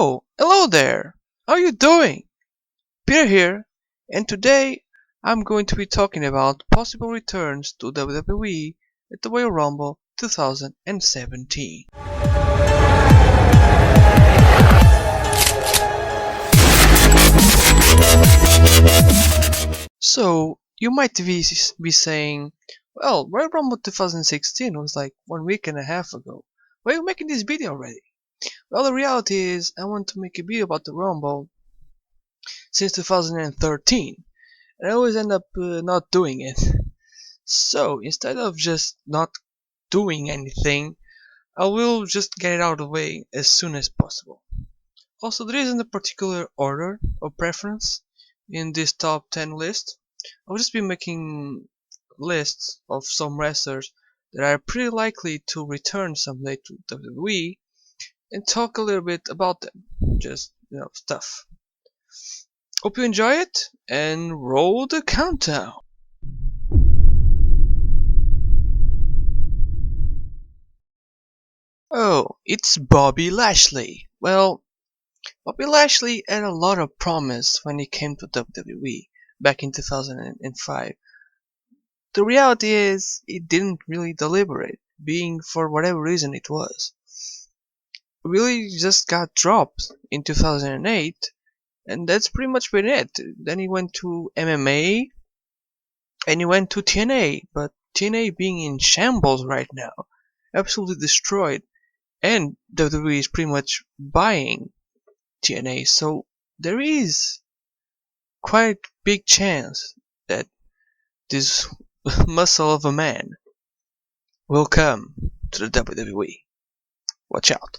Oh, hello there! How are you doing? Peter here, and today I'm going to be talking about possible returns to WWE at the Royal Rumble 2017. So, you might be saying, well, Royal Rumble 2016 was like 1 week and a half ago. Why are you making this video already? Well, the reality is, I want to make a video about the Rumble since 2013, and I always end up not doing it. So, instead of just not doing anything, I will just get it out of the way as soon as possible. Also, there isn't a particular order or preference in this top 10 list. I'll just be making lists of some wrestlers that are pretty likely to return someday to WWE and talk a little bit about them. Just, stuff. Hope you enjoy it and roll the countdown. Oh, it's Bobby Lashley. Well, Bobby Lashley had a lot of promise when he came to WWE back in 2005. The reality is, he didn't really deliver it, being for whatever reason it was. Really just got dropped in 2008, and that's pretty much been it. Then he went to MMA, and he went to TNA, but TNA being in shambles right now, absolutely destroyed, and WWE is pretty much buying TNA, so there is quite big chance that this muscle of a man will come to the WWE. Watch out.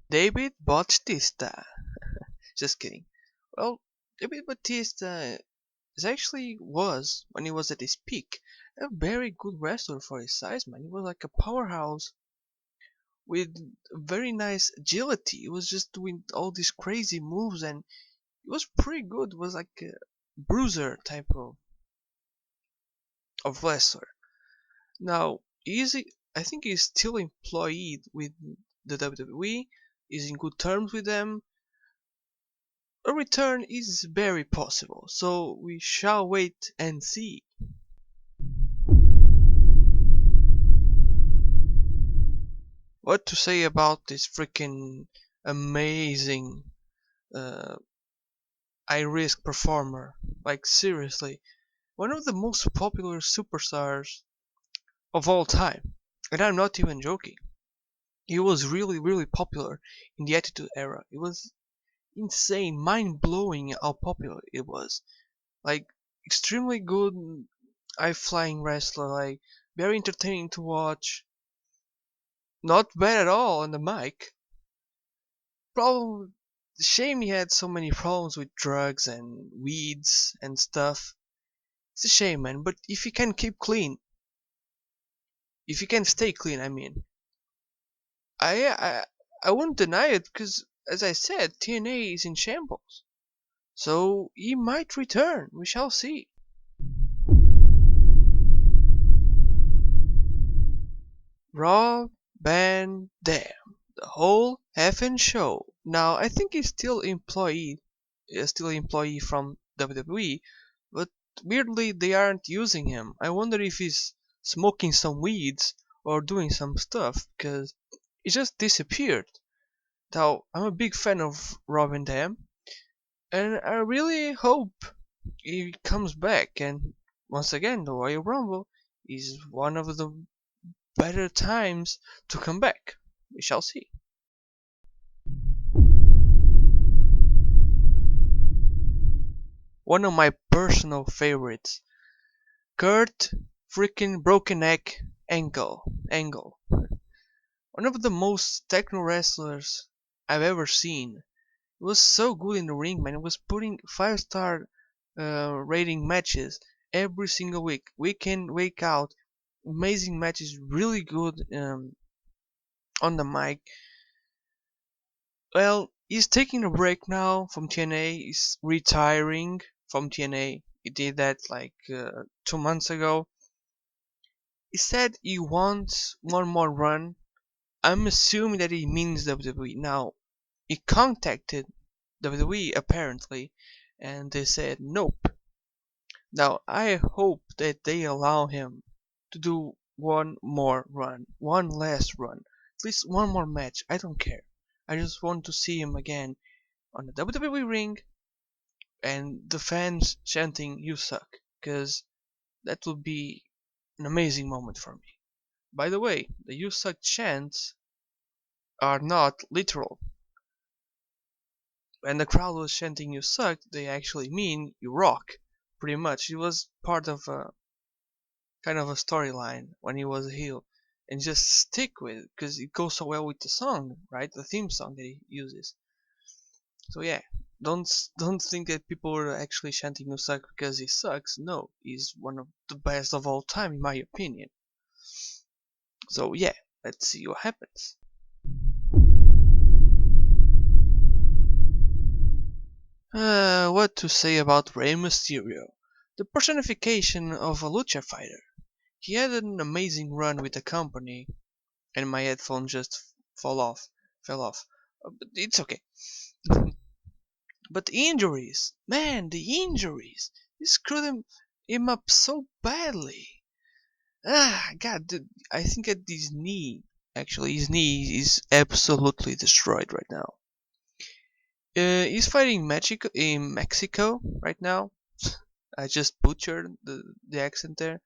David Bautista. Just kidding. Well, David Bautista was, when he was at his peak, a very good wrestler for his size, man. He was like a powerhouse with very nice agility. He was just doing all these crazy moves, and it was pretty good. It was like a bruiser type of wrestler. Now, I think he's still employed with the WWE. He's in good terms with them. A return is very possible, so we shall wait and see. What to say about this freaking amazing uh, high risk performer? Like, seriously, one of the most popular superstars of all time. And I'm not even joking. He was really, really popular in the Attitude Era. It was insane, mind blowing how popular it was. Like, extremely good, high flying wrestler, like, very entertaining to watch. Not bad at all on the mic. Problem, shame he had so many problems with drugs and weeds and stuff. It's a shame, man. But if you can keep clean, if you can stay clean, I mean, I I I wouldn't deny it because, as I said, TNA is in shambles. So he might return. We shall see. Rob Van Dam, the whole effing show. Now I think he's still employee from WWE, but weirdly they aren't using him. I wonder if he's smoking some weeds or doing some stuff because he just disappeared. Now I'm a big fan of Rob Van Dam, and I really hope he comes back. And once again, the Royal Rumble is one of the better times to come back. We shall see. One of my personal favorites, Kurt freaking Broken Neck Angle. One of the most techno wrestlers I've ever seen. He was so good in the ring, man. He was putting 5-star rating matches every single week in, week out. Amazing matches, really good on the mic. Well, he's taking a break now from TNA. He's retiring from TNA. He did that like 2 months ago. he said he wants one more run. I'm assuming that he means WWE. Now, he contacted WWE apparently, and they said nope. Now, I hope that they allow him to do one more run, one last run, at least one more match. I don't care. I just want to see him again on the WWE ring and the fans chanting "You suck," because that would be an amazing moment for me. By the way, the "You suck" chants are not literal. When the crowd was chanting "You suck," they actually mean "You rock." Pretty much, it was part of a kind of a storyline when he was a heel, and just stick with it because it goes so well with the song, right? The theme song that he uses. So yeah, don't think that people were actually chanting "You suck" because he sucks. No, he's one of the best of all time in my opinion. So yeah, let's see what happens. What to say about Rey Mysterio? The personification of a lucha fighter. He had an amazing run with the company, and my headphone just fall off, fell off. But it's okay. But the injuries, man, the injuries, he screwed him up so badly. God, I think at his knee, actually, his knee is absolutely destroyed right now. He's fighting Mexico right now. I just butchered the accent there.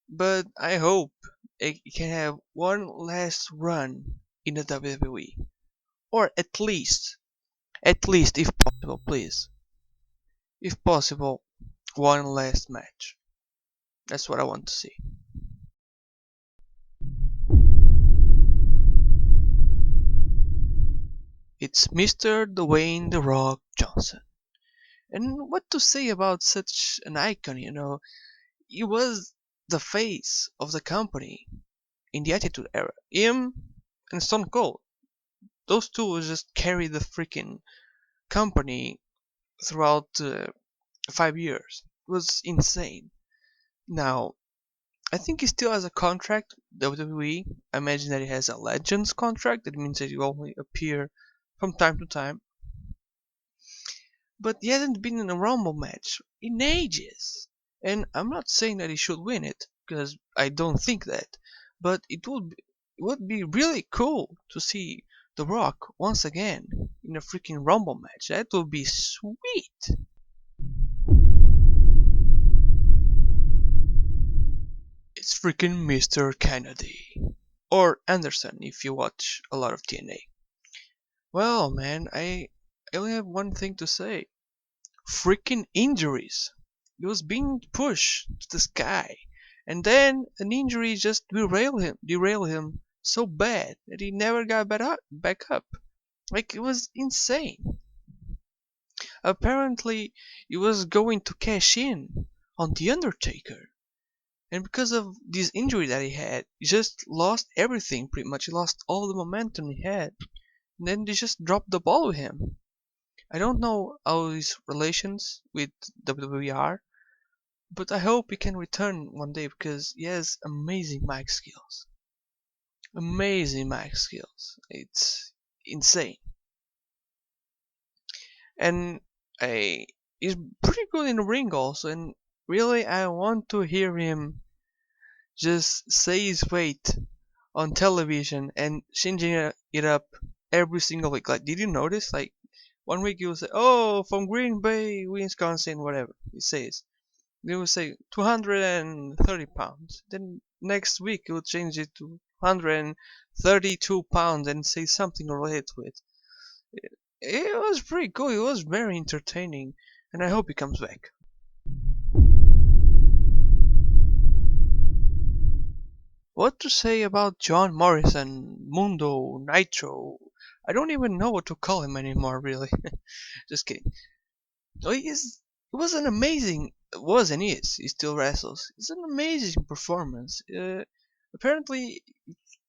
But I hope he can have one last run in the WWE. Or at least if possible, please. If possible, one last match. That's what I want to see. It's Mr. Dwayne The Rock Johnson. And what to say about such an icon, you know? He was the face of the company in the Attitude Era. Him and Stone Cold. Those two just carried the freaking company throughout 5 years. It was insane. Now, I think he still has a contract, WWE. I imagine that he has a Legends contract. That means that he will only appear from time to time. But he hasn't been in a Rumble match in ages. And I'm not saying that he should win it, because I don't think that. But it would be really cool to see The Rock once again in a freaking Rumble match. That would be sweet. It's freaking Mr. Kennedy. Or Anderson if you watch a lot of TNA. Well, man, I only have one thing to say. Freaking injuries. He was being pushed to the sky. And then an injury just derailed him so bad that he never got back up. Like, it was insane. Apparently, he was going to cash in on The Undertaker. And because of this injury that he had, he just lost everything pretty much. He lost all the momentum he had. And then they just dropped the ball with him. I don't know how his relations with WWE are, but I hope he can return one day because he has amazing mic skills. Amazing mic skills. It's insane. And I, he's pretty good in the ring also. And really, I want to hear him just say his weight on television and changing it up every single week. Like, did you notice? Like, one week he will say, "Oh, from Green Bay, Wisconsin, whatever he says." They will say 230 pounds. Then next week he will change it to 132 pounds and say something related to it. It was pretty cool. It was very entertaining, and I hope he comes back. What to say about John Morrison, Mundo, Nitro? I don't even know what to call him anymore, really. Just kidding. Oh, it was an amazing, was and is, he still wrestles. It's an amazing performance. Apparently,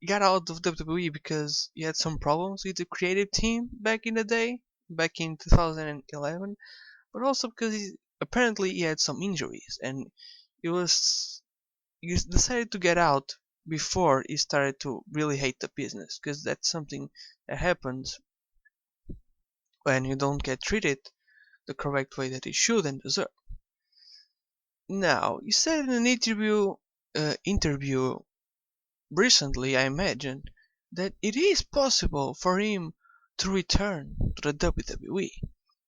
he got out of WWE because he had some problems with the creative team back in the day, back in 2011, but also because apparently he had some injuries and he was he decided to get out before he started to really hate the business, because that's something that happens when you don't get treated the correct way that you should and deserve. Now, he said in an interview recently, I imagine, that it is possible for him to return to the WWE.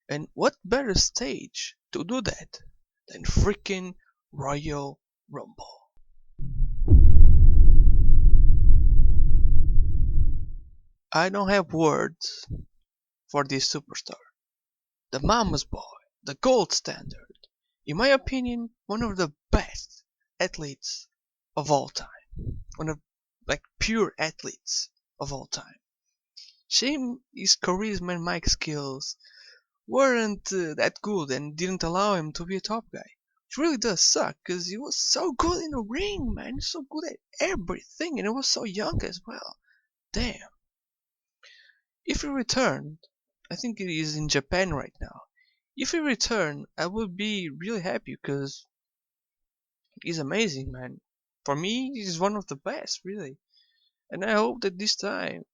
And what better stage to do that than freaking Royal Rumble? I don't have words for this superstar. The mama's boy, the gold standard. In my opinion, one of the best athletes of all time. One of like pure athletes of all time. Shame his charisma and mic skills weren't that good and didn't allow him to be a top guy. It really does suck because he was so good in the ring, man. He's so good at everything, and he was so young as well. Damn. If he returned, I think he is in Japan right now. If he returned, I would be really happy because he's amazing, man. For me, he's one of the best, really. And I hope that this time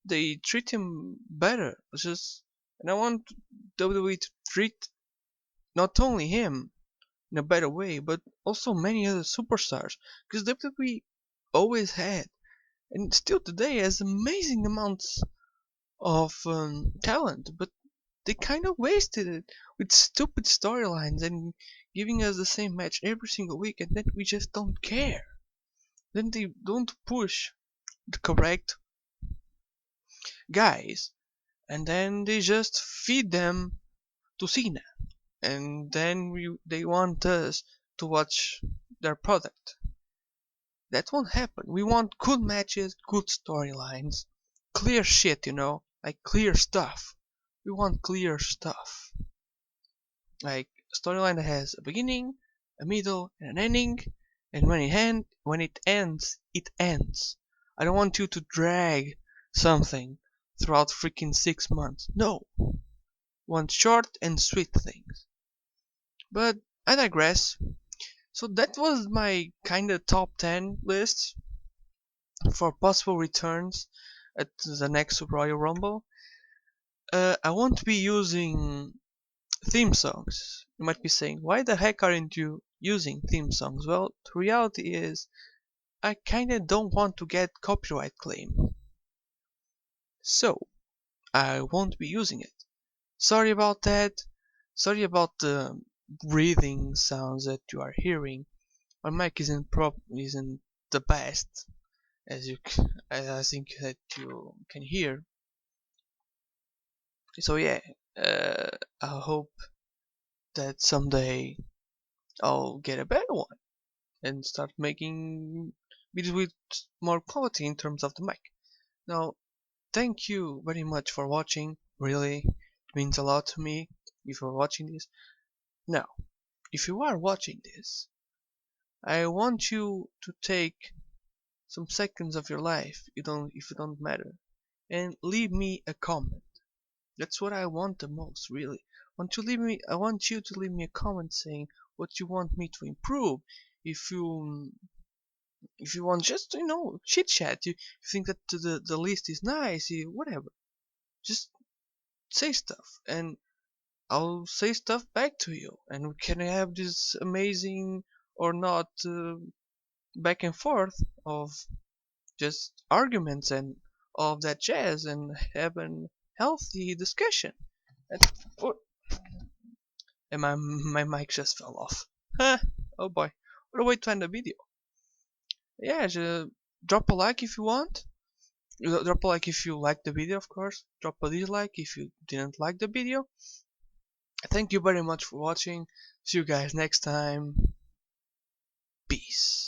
they treat him better. And I want WWE to treat not only him in a better way, but also many other superstars. Because WWE always had, and still today has amazing amounts of talent, but they kind of wasted it with stupid storylines and giving us the same match every single week, and then we just don't care. Then they don't push the correct guys, and then they just feed them to Cena, and then they want us to watch their product. That won't happen. We want good matches, good storylines, clear shit, like clear stuff. We want clear stuff. Like a storyline that has a beginning, a middle, and an ending, and when it ends, it ends. I don't want you to drag something throughout freaking 6 months. No. I want short and sweet things. But I digress. So that was my kinda top 10 list for possible returns at the next Royal Rumble. I won't be using theme songs. You might be saying, why the heck aren't you using theme songs? Well, the reality is, I kinda don't want to get copyright claim. So, I won't be using it. Sorry about that. Sorry about the breathing sounds that you are hearing. My mic isn't the best, as I think that you can hear. So yeah, I hope that someday I'll get a better one and start making videos with more quality in terms of the mic. Now, thank you very much for watching. Really, it means a lot to me if you're watching this. Now, if you are watching this, I want you to take some seconds of your life, if you don't matter, and leave me a comment. That's what I want the most, really. I want you to leave me a comment saying what you want me to improve. If you if you want just chit chat, you think that the list is nice, whatever. Just say stuff, and I'll say stuff back to you, and we can have this amazing or not back and forth of just arguments and all of that jazz, and have a healthy discussion. And, oh, and my mic just fell off. Oh boy, what a way to end the video. Yeah, just drop a like if you want. Drop a like if you liked the video, of course. Drop a dislike if you didn't like the video. Thank you very much for watching. See you guys next time. Peace.